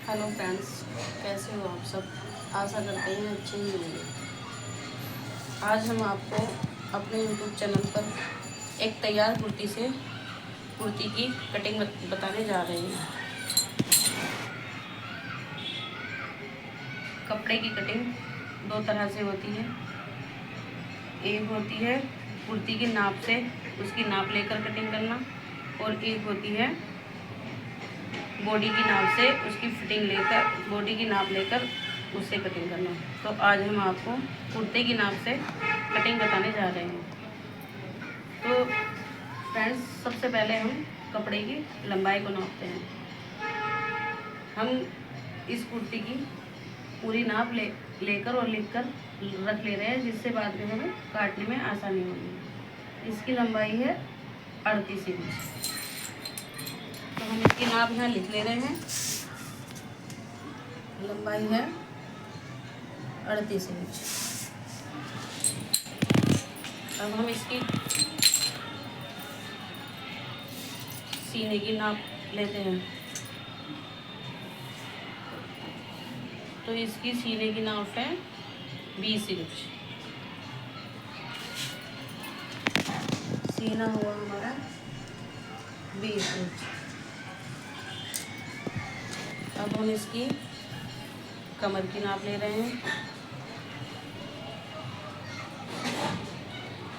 Hello friends, कैसे हो आप सब। आशा करते हैं अच्छे ही होंगे। आज हम आपको अपने यूट्यूब चैनल पर एक तैयार कुर्ती की कटिंग बताने जा रहे हैं। कपड़े की कटिंग दो तरह से होती है। एक होती है कुर्ती की नाप से, उसकी नाप लेकर कटिंग करना, और एक होती है बॉडी की नाप से उसकी फिटिंग लेकर, बॉडी की नाप लेकर उससे कटिंग करना। तो आज हम आपको कुर्ते की नाप से कटिंग बताने जा रहे हैं। तो फ्रेंड्स, सबसे पहले हम कपड़े की लंबाई को नापते हैं। हम इस कुर्ती की पूरी नाप लेकर और लिखकर रख ले रहे हैं, जिससे बाद में हमें काटने में आसानी होगी। इसकी लंबाई है 38 इंच। तो हम इसकी नाप यहाँ लिख ले रहे हैं। लंबाई है 38 इंच। अब हम इसकी सीने की नाप लेते हैं। तो इसकी सीने की नाप है 20 इंच। सीना हुआ हमारा 20 इंच। अब हम इसकी कमर की नाप ले रहे हैं।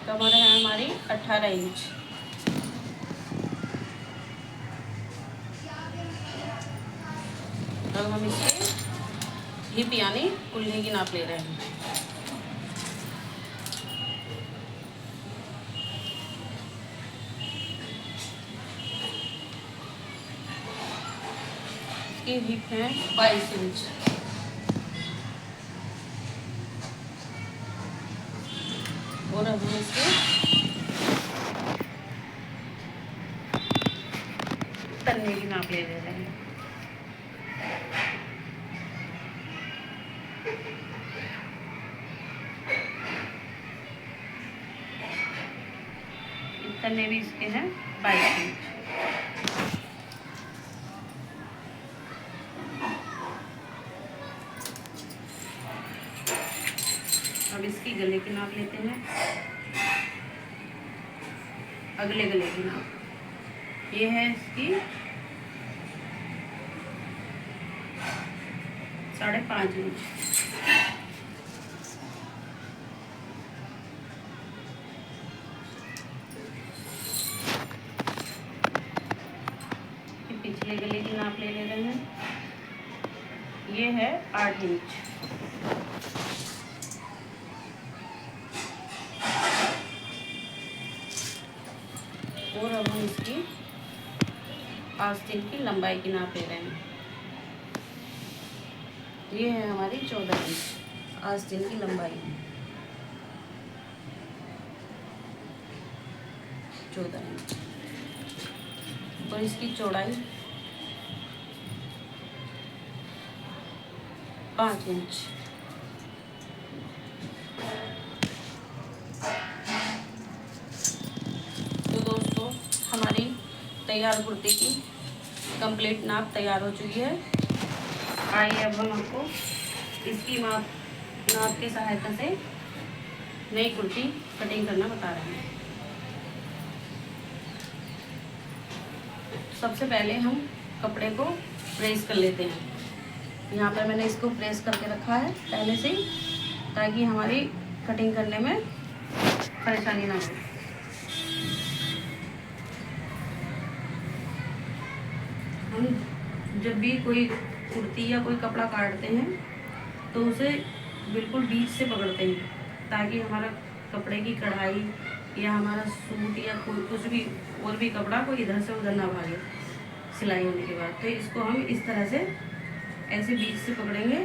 कमर है हमारी 18 इंच। अब हम इसके हिप यानी कुल्हे की नाप ले रहे हैं। इसकी हिप है 22 इंच। और अब हम इसके तन्ने की नाप ले रहे हैं। तन्ने भी इसके हैं 22 इंच। अब इसकी गले की नाप लेते हैं। अगले गले की नाप ये है इसकी 5.5 इंच। पिछले गले की नाप ले रहे हैं। ये है 8 इंच। और अब हम इसकी आस्तीन की लंबाई की नाप ले रहे हैं। ये है हमारी 14 इंच आस्तीन की लंबाई। 14 इंच। और इसकी चौड़ाई 5 इंच। तो दोस्तों, हमारी तैयार कुर्ती की कंप्लीट नाप तैयार हो चुकी है। आइए अब हम आपको इसकी नाप की सहायता से नई कुर्ती कटिंग करना बता रहे हैं। सबसे पहले हम कपड़े को प्रेस कर लेते हैं। यहाँ पर मैंने इसको प्रेस करके रखा है पहले से ही, ताकि हमारी कटिंग करने में परेशानी ना हो। हम जब भी कोई कुर्ती या कोई कपड़ा काटते हैं तो उसे बिल्कुल बीच से पकड़ते हैं, ताकि हमारा कपड़े की कढ़ाई या हमारा सूट या कोई कुछ भी और भी कपड़ा कोई इधर से उधर ना भागे सिलाई होने के बाद। तो इसको हम इस तरह से ऐसे बीच से पकड़ेंगे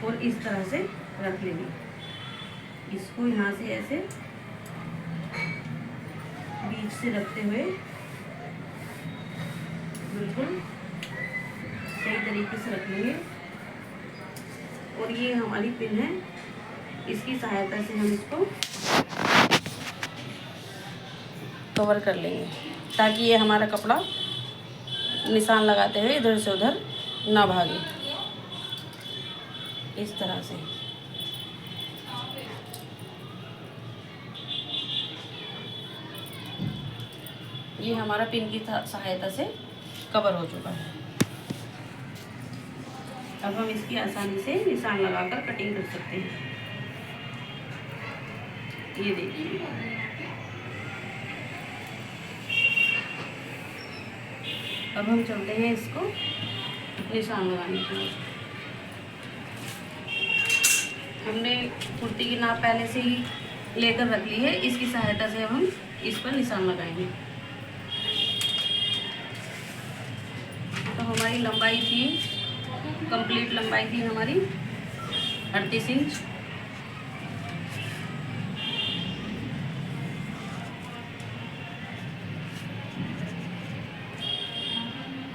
और इस तरह से रख लेंगे। इसको यहाँ से ऐसे बीच से रखते हुए बिल्कुल सही तरीके से रख लेंगे। और ये हमारी पिन है, इसकी सहायता से हम इसको कवर कर लेंगे, ताकि ये हमारा कपड़ा निशान लगाते हुए इधर से उधर ना भागे, इस तरह से। ये हमारा पिन की सहायता से कवर हो चुका है। अब हम इसकी आसानी से निशान लगाकर कटिंग कर सकते हैं। ये देखिए, अब हम चलते हैं इसको निशान लगाने के लिए। हमने कुर्ती की नाप पहले से ही लेकर रख ली है, इसकी सहायता से अब हम इस पर निशान लगाएंगे। तो हमारी लंबाई थी, कंप्लीट लंबाई थी हमारी 38 इंच।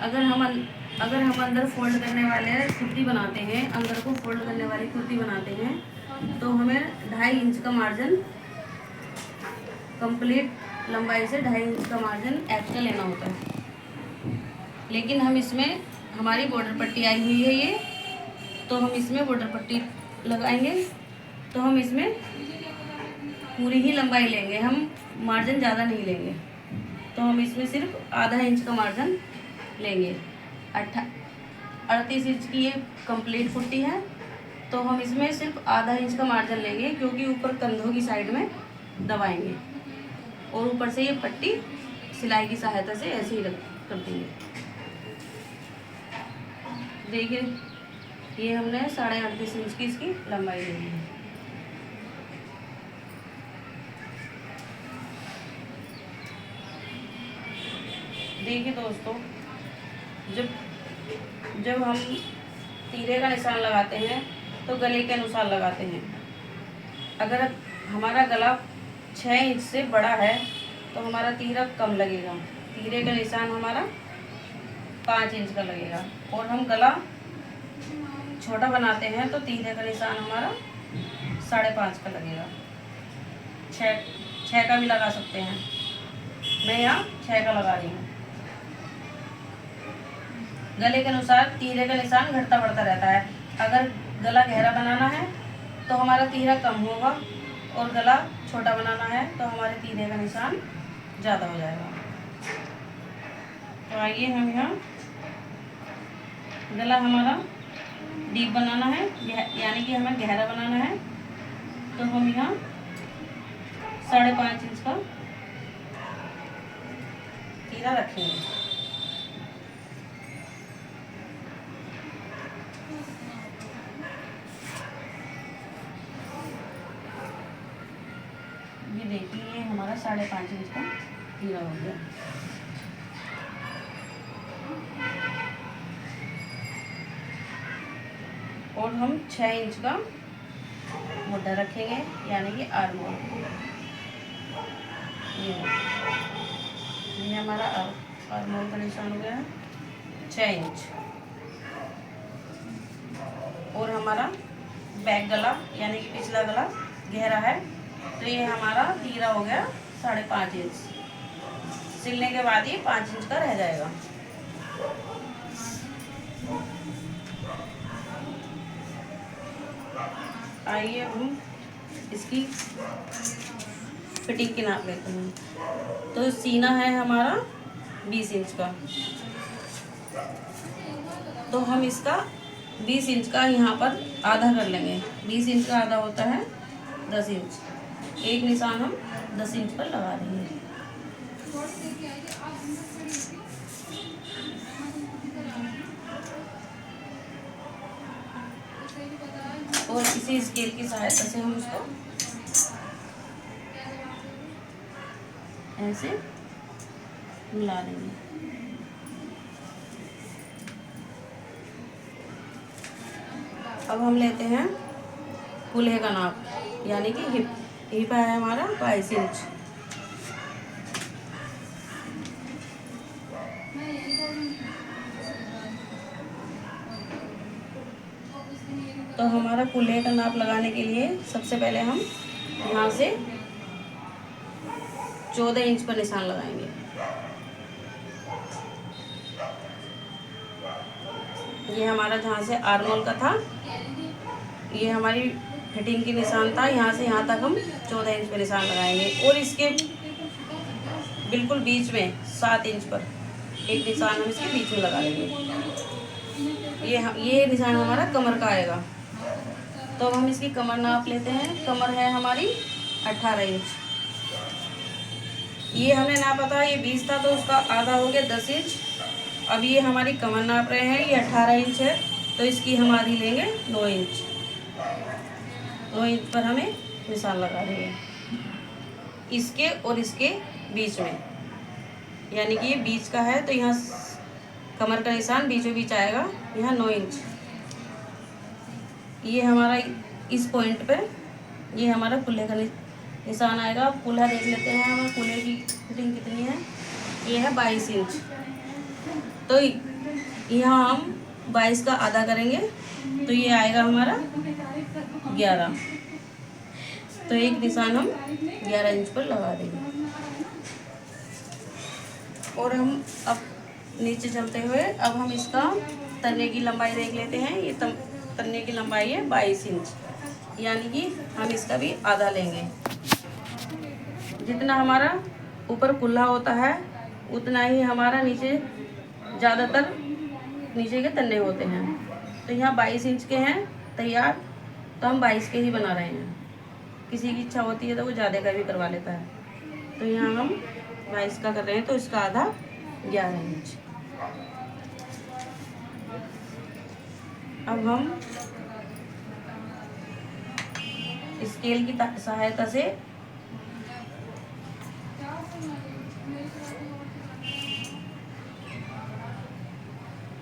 अगर हम अंदर फोल्ड करने वाले कुर्ती बनाते हैं, अंदर को फोल्ड करने वाली कुर्ती बनाते हैं, तो हमें 2.5 इंच का मार्जिन, कंप्लीट लंबाई से 2.5 इंच का मार्जिन एक्स्ट्रा लेना होता है। लेकिन हम इसमें, हमारी बॉर्डर पट्टी आई हुई है ये, तो हम इसमें बॉर्डर पट्टी लगाएंगे, तो हम इसमें पूरी ही लंबाई लेंगे, हम मार्जिन ज़्यादा नहीं लेंगे। तो हम इसमें सिर्फ आधा इंच का मार्जिन लेंगे। 38 इंच की ये कंप्लीट कुर्ती है, तो हम इसमें सिर्फ आधा इंच का मार्जिन लेंगे, क्योंकि ऊपर कंधों की साइड में दबाएंगे और ऊपर से ये पट्टी सिलाई की सहायता से ऐसे ही कर देंगे। देखिए, ये हमने 38.5 इंच की इसकी लंबाई ली है। देखिए दोस्तों, जब हम तीरे का निशान लगाते हैं तो गले के अनुसार लगाते हैं। अगर हमारा गला 6 इंच से बड़ा है तो हमारा तीरा कम लगेगा, तीरे का निशान हमारा 5 इंच का लगेगा। और हम गला छोटा बनाते हैं तो तीरे का निशान हमारा 5.5 का लगेगा। 6 का भी लगा सकते हैं, मैं यहाँ 6 का लगा रही हूँ। गले के अनुसार तीरे का निशान घटता बढ़ता रहता है। अगर गला गहरा बनाना है तो हमारा तीरा कम होगा, और गला छोटा बनाना है तो हमारे तीरे का निशान ज़्यादा हो जाएगा। तो आइए, हम यहाँ गला हमारा डीप बनाना है, यानी कि हमें गहरा बनाना है, तो हम यहाँ 5.5 इंच का तीरा रखेंगे। ये देखिए, ये हमारा 5.5 इंच का तीरा हो गया। और हम 6 इंच का मुड्ढा रखेंगे, यानी कि आर्म होल। ये हमारा आर्म होल का निशान हो गया है 6 इंच। और हमारा बैक गला, यानी कि पिछला गला गहरा है, तो ये हमारा तीरा हो गया 5.5 इंच। सिलने के बाद ये 5 इंच का रह जाएगा। आइए, हम इसकी फिटिंग की नाप लेते हैं। तो सीना है हमारा 20 इंच का, तो हम इसका 20 इंच का यहाँ पर आधा कर लेंगे। 20 इंच का आधा होता है 10 इंच। एक निशान हम 10 इंच पर लगा देंगे। और इसी स्केल की सहायता से हम उसको ऐसे मिला देंगे। अब हम लेते हैं कूल्हे का नाप, यानी कि हिप है हमारा 22 इंच। तो हमारा कूल्हे का नाप लगाने के लिए सबसे पहले हम यहाँ से 14 इंच पर निशान लगाएंगे। ये हमारा जहाँ से आर्मोल का था, ये हमारी फिटिंग की निशान था, यहाँ से यहाँ तक हम 14 इंच पे निशान लगाएंगे। और इसके बिल्कुल बीच में 7 इंच पर एक निशान हम इसके बीच में लगा लेंगे। ये निशान हमारा कमर का आएगा। तो अब हम इसकी कमर नाप लेते हैं। कमर है हमारी 18 इंच। ये हमने नापा था, ये 20 था, तो उसका आधा हो गया 10 इंच। अब ये हमारी कमर नाप रहे हैं, ये 18 इंच है, तो इसकी हम आधी लेंगे 9 इंच। 9 इंच पर हमें निशान लगा देंगे इसके और इसके बीच में, यानी कि ये बीच का है, तो यहाँ कमर का निशान बीचों बीच आएगा, यहाँ 9 इंच। ये हमारा इस पॉइंट पे ये हमारा कुल्हे का निशान आएगा। अब कुल्हा देख लेते हैं, हमारे कुल्हे की फिटिंग कितनी है। ये है 22 इंच। तो यहाँ हम 22 का आधा करेंगे, तो ये आएगा हमारा 11। तो एक निशान हम 11 इंच पर लगा देंगे। और हम अब नीचे चलते हुए अब हम इसका तन्ने की लंबाई देख लेते हैं। ये तन्ने की लंबाई है 22 इंच, यानी कि हम इसका भी आधा लेंगे। जितना हमारा ऊपर कुल्हा होता है उतना ही हमारा नीचे ज़्यादातर नीचे के तन्ने होते हैं। तो यहाँ 22 इंच के हैं तैयार, तो हम 22 के ही बना रहे हैं। किसी की इच्छा होती है तो वो ज़्यादा का भी करवा लेता है। तो यहाँ हम 22 का कर रहे हैं, तो इसका आधा 11 इंच। अब हम स्केल की सहायता से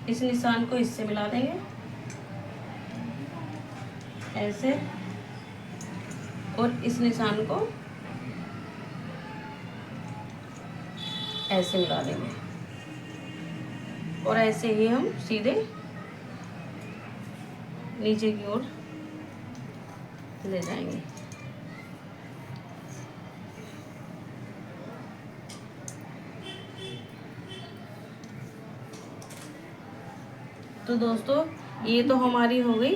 इस निशान को इससे मिला देंगे ऐसे, और इस निशान को ऐसे मिला देंगे, और ऐसे ही हम सीधे नीचे की ओर ले जाएंगे। तो दोस्तों, ये तो हमारी हो गई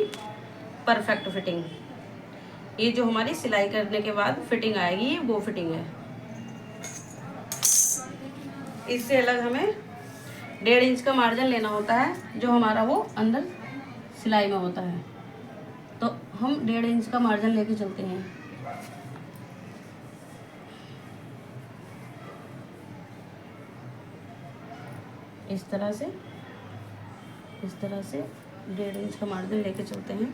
परफेक्ट फिटिंग। ये जो हमारी सिलाई करने के बाद फिटिंग आएगी, ये वो फिटिंग है। इससे अलग हमें 1.5 इंच का मार्जिन लेना होता है, जो हमारा वो अंदर सिलाई में होता है। तो हम 1.5 इंच का मार्जिन लेके चलते हैं। इस तरह से 1.5 इंच का मार्जिन लेके चलते हैं।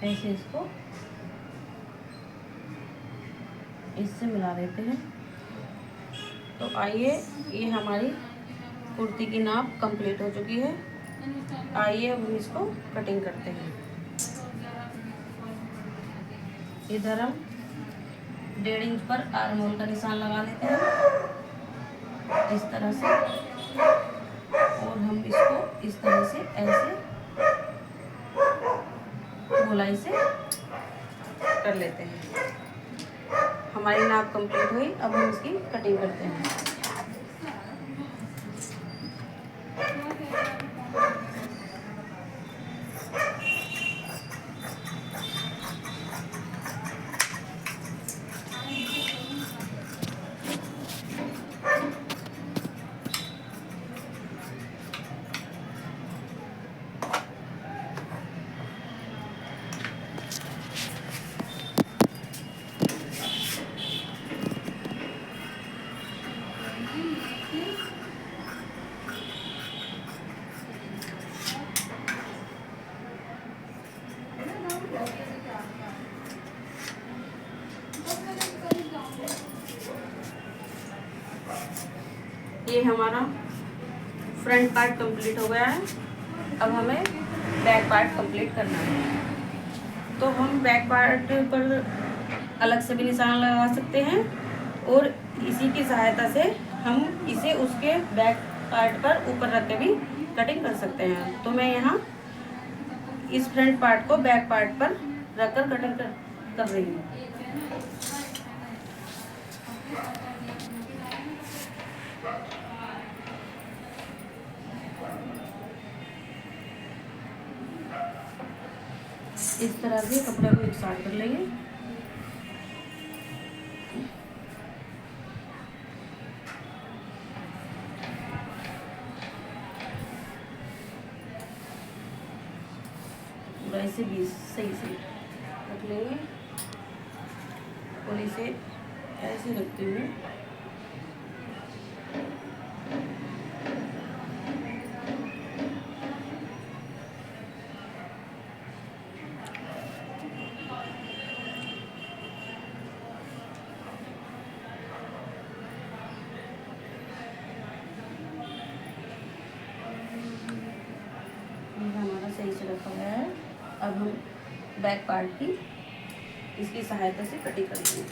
ऐसे इसको इससे मिला देते हैं। तो आइए, ये हमारी कुर्ती की नाप कंप्लीट हो चुकी है। आइए अब हम इसको कटिंग करते हैं। इधर हम 1.5 इंच पर आर्महोल का निशान लगा लेते हैं इस तरह से, और हम इसको इस तरह से ऐसे गोलाई से कर लेते हैं। हमारी नाप कंप्लीट हुई। अब हम इसकी कटिंग करते हैं। ये हमारा फ्रंट पार्ट कंप्लीट हो गया है। अब हमें बैक पार्ट कंप्लीट करना है। तो हम बैक पार्ट पर अलग से भी निशान लगा सकते हैं, और इसी की सहायता से हम इसे उसके बैक पार्ट पर ऊपर रख के भी कटिंग कर सकते हैं। तो मैं यहाँ इस फ्रंट पार्ट को बैक पार्ट पर रखकर कटिंग कर रही हूँ। इस तरह से कपड़े को एकसाथ कर लेंगे। ऐसे भी सही से रख लेंगे और इसे ऐसे रखते हुए हमारा सही से रखा गया है। अब हम बैक पार्ट की इसकी सहायता से कटिंग कर देंगे।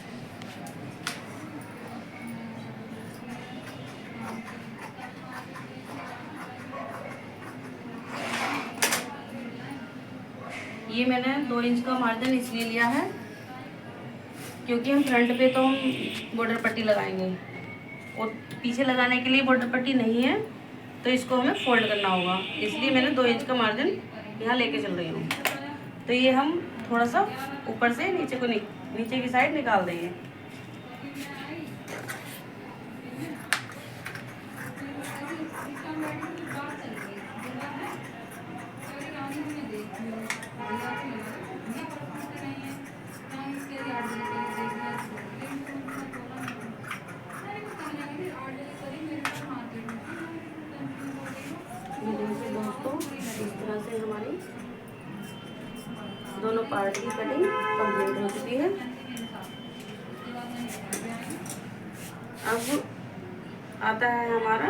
ये मैंने 2 इंच का मार्जिन इसलिए लिया है क्योंकि हम फ्रंट पे तो हम बॉर्डर पट्टी लगाएंगे और पीछे लगाने के लिए बॉर्डर पट्टी नहीं है, तो इसको हमें फोल्ड करना होगा। इसलिए मैंने 2 इंच का मार्जिन यहाँ लेके चल रही हूँ। तो ये हम थोड़ा सा ऊपर से नीचे की साइड निकाल देंगे। दोस्तों, इस तरह से हमारी दोनों पार्ट की कटिंग कंप्लीट हो चुकी है। अब आता है हमारा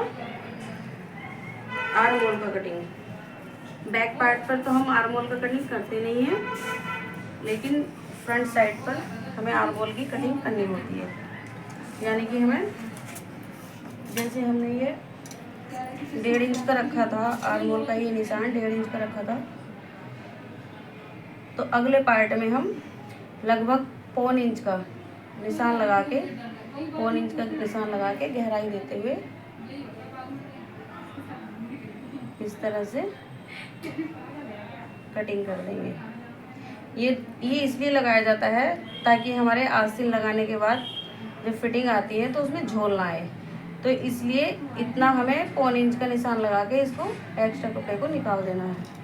आर्म होल का कटिंग। बैक पार्ट पर तो हम आर्म होल का कटिंग करते नहीं हैं, लेकिन फ्रंट साइड पर हमें आर्म होल की कटिंग करनी होती है। यानी कि हमें जैसे हमने ये 1.5 इंच का रखा था, आर्म होल का ये निशान 1.5 इंच का रखा था, तो अगले पार्ट में हम लगभग 1.25 इंच का निशान लगा के 1.25 इंच का निशान लगा के गहराई देते हुए इस तरह से कटिंग कर देंगे। ये इसलिए लगाया जाता है ताकि हमारे आस्तीन लगाने के बाद जब फिटिंग आती है तो उसमें झोल ना आए। तो इसलिए इतना हमें 1.25 इंच का निशान लगा के इसको एक्स्ट्रा कपड़े को निकाल देना है।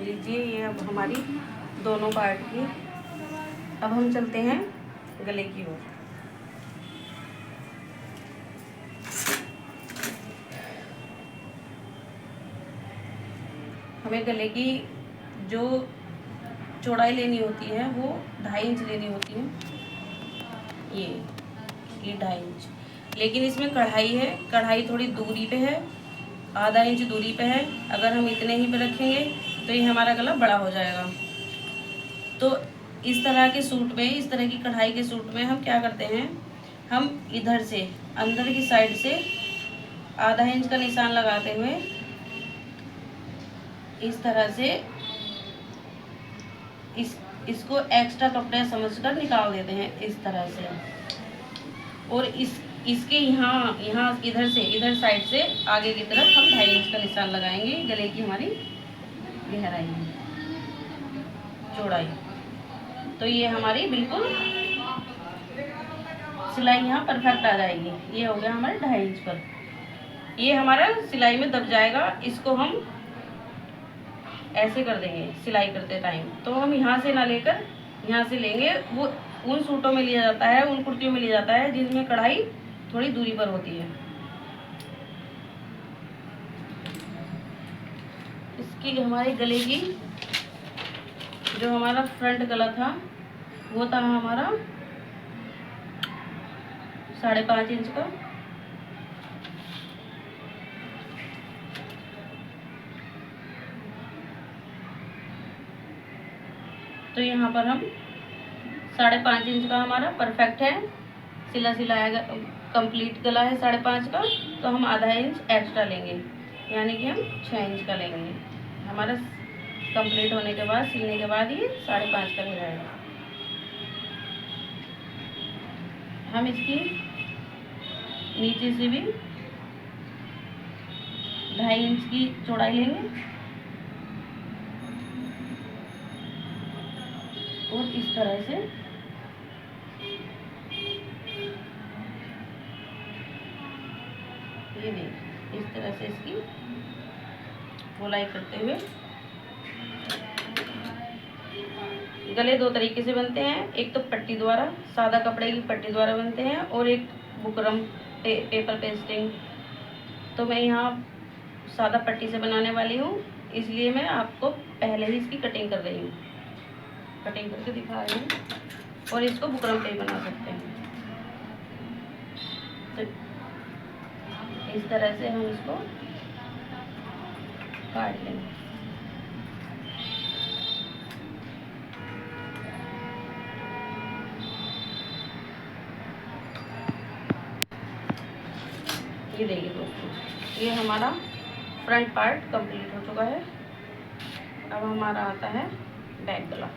लीजिए, ये अब हमारी दोनों पार्ट की। अब हम चलते हैं गले की ओर। हमें गले की जो चौड़ाई लेनी होती है वो 2.5 इंच लेनी होती है। ये 2.5 इंच, लेकिन इसमें कढ़ाई है, कढ़ाई थोड़ी दूरी पे है, आधा इंच दूरी पे है। अगर हम इतने ही पे रखेंगे तो ये हमारा गला बड़ा हो जाएगा। तो इस तरह के सूट में, इस तरह की कढ़ाई के सूट में हम क्या करते हैं, हम इधर से अंदर की साइड से आधा इंच का निशान लगाते हुए इस तरह से इसको एक्स्ट्रा कपड़े समझकर निकाल देते हैं इस तरह से। और इसके यहाँ इधर साइड से आगे की तरफ हम 2.5 इंच का निशान लगाएंगे गले की हमारी गहराई में, चौड़ाई। तो ये हमारी बिल्कुल सिलाई यहाँ परफेक्ट आ जाएगी। ये हो गया हमारे 2.5 इंच पर। ये हमारा सिलाई में दब जाएगा। इसको हम ऐसे कर देंगे सिलाई करते टाइम। तो हम यहाँ से ना लेकर यहाँ से लेंगे। वो उन सूटों में लिया जाता है, उन कुर्तियों में लिया जाता है जिसमें कढ़ाई थोड़ी दूरी पर होती है। इसकी हमारे गले की जो हमारा फ्रंट गला था वो था हमारा 5.5 इंच का, तो यहाँ पर हम 5.5 इंच का हमारा परफेक्ट है, सिला सिलाया कंप्लीट गला है 5.5 का, तो हम आधा इंच एक्स्ट्रा लेंगे, यानी कि हम 6 इंच का लेंगे। हमारा कंप्लीट होने के बाद, सिलने के बाद ये 5.5 का हो जाएगा। हम इसकी नीचे से भी 2.5 इंच की चौड़ाई लेंगे और इस तरह से ये देखिए, इस तरह से इसकी गोलाई करते हुए। गले 2 तरीके से बनते हैं, एक तो पट्टी द्वारा, सादा कपड़े की पट्टी द्वारा बनते हैं, और एक बुकरम पेपर पेस्टिंग। तो मैं यहाँ सादा पट्टी से बनाने वाली हूँ, इसलिए मैं आपको पहले ही इसकी कटिंग कर रही हूँ, कटिंग करके दिखा रही हूँ। और इसको बुकरम पे बना सकते हैं। तो इस तरह से हम इसको काट लेंगे। ये देखिए दोस्तों, ये हमारा फ्रंट पार्ट कंप्लीट हो चुका है। अब हमारा आता है बैक गला।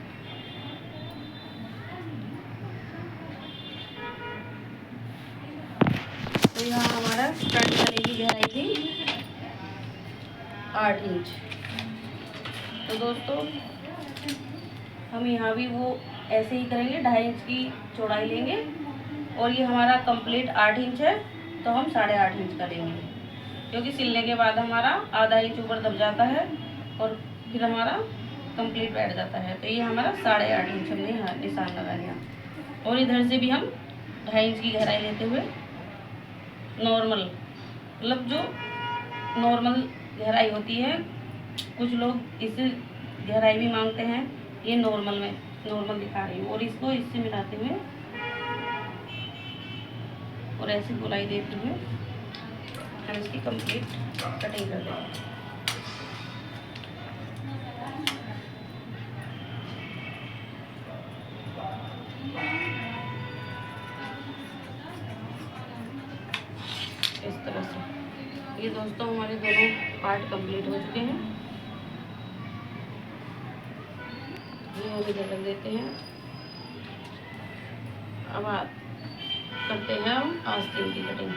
तो यहाँ हमारा फ्रंट गले की गहराई थी 8 इंच। तो दोस्तों हम यहाँ भी वो ऐसे ही करेंगे, 2.5 इंच की चौड़ाई लेंगे, और ये हमारा कंप्लीट 8 इंच है, तो हम 8.5 इंच का लेंगे, क्योंकि सिलने के बाद हमारा आधा इंच ऊपर दब जाता है और फिर हमारा कंप्लीट बैठ जाता है। तो ये हमारा 8.5 इंच हमने यहाँ निशान लगा लिया। और इधर से भी हम 2.5 इंच की गहराई लेते हुए नॉर्मल, मतलब जो नॉर्मल गहराई होती है, कुछ लोग इससे गहराई भी मांगते हैं, ये नॉर्मल में नॉर्मल दिखा रही हूँ। और इसको इससे मिलाते हुए और ऐसी गोलाई देते हुए हम इसकी कंप्लीट कटिंग कर देंगे। इस तरह से ये दोस्तों हमारे दोनों पार्ट कंप्लीट हो चुके हैं। ये हम इधर रख देते हैं। अब करते हैं हम आस्तीन की कटिंग।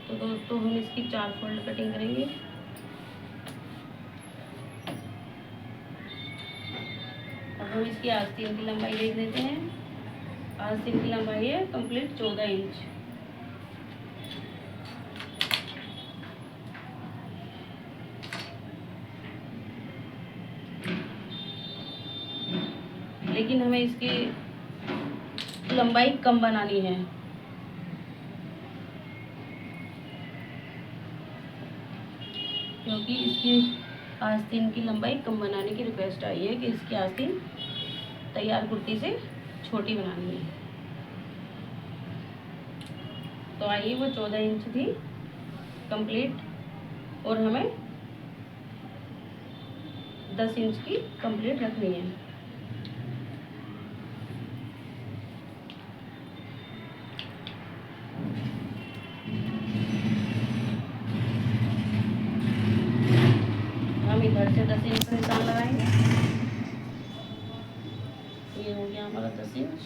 तो दोस्तों हम इसकी 4 फोल्ड कटिंग करेंगे। अब हम इसकी आस्तीन की लंबाई देख लेते हैं। आस्तीन की लंबाई है कंप्लीट 14 इंच। लेकिन हमें इसकी लंबाई कम बनानी है, क्योंकि इसकी आस्तीन की लंबाई कम बनाने की रिक्वेस्ट आई है कि इसकी आस्तीन तैयार कुर्ती से छोटी बनानी है। तो आइए, वो 14 इंच थी कंप्लीट, और हमें 10 इंच की कंप्लीट रखनी है। हम इधर से 10 इंच का निशान लगाएंगे। ये हो गया हमारा 10 इंच,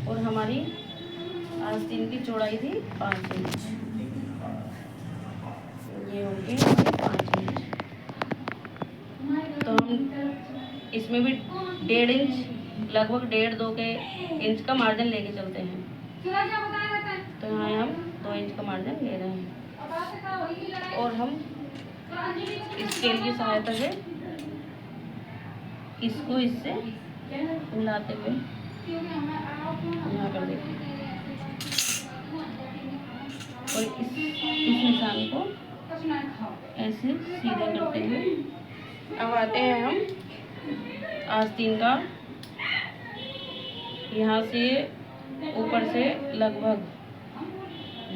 और हमारी आस्तीन की चौड़ाई थी 5 इंच। ये हो गए 5 इंच। तो हम इसमें भी 1.5 इंच, लगभग 1.5-2 के इंच का मार्जिन लेके चलते हैं। तो यहाँ हम 2 इंच का मार्जिन ले रहे हैं, और हम स्केल की सहायता से इसको इससे मिलाते हुए यहाँ कर देते हैं, और इस निशान को ऐसे सीधा करते हुए अब आते हैं हम आस्तीन का यहाँ से ऊपर से लगभग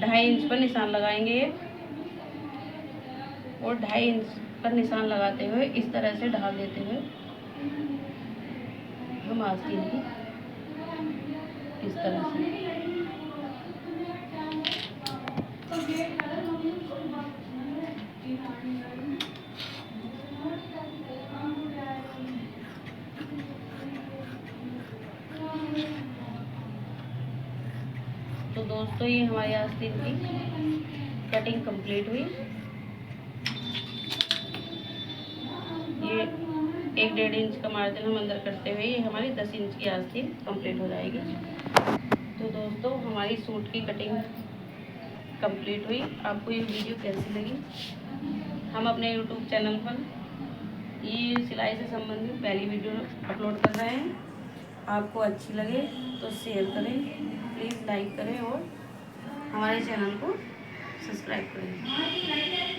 2.5 इंच पर निशान लगाएंगे और 2.5 इंच पर निशान लगाते हुए इस तरह से ढाल देते हुए हम आस्तीन की इस तरह से तो दोस्तों ये हमारी आस्तीन की कटिंग कंप्लीट हुई। ये 1-1.5 इंच का मार्जिन हम अंदर करते हुए ये हमारी 10 इंच की आस्तीन कंप्लीट हो जाएगी। तो दोस्तों हमारी सूट की कटिंग कंप्लीट हुई। आपको ये वीडियो कैसी लगी? हम अपने यूट्यूब चैनल पर ये सिलाई से संबंधित पहली वीडियो अपलोड कर रहे हैं। आपको अच्छी लगे तो शेयर करें, प्लीज़ लाइक करें और हमारे चैनल को सब्सक्राइब करें।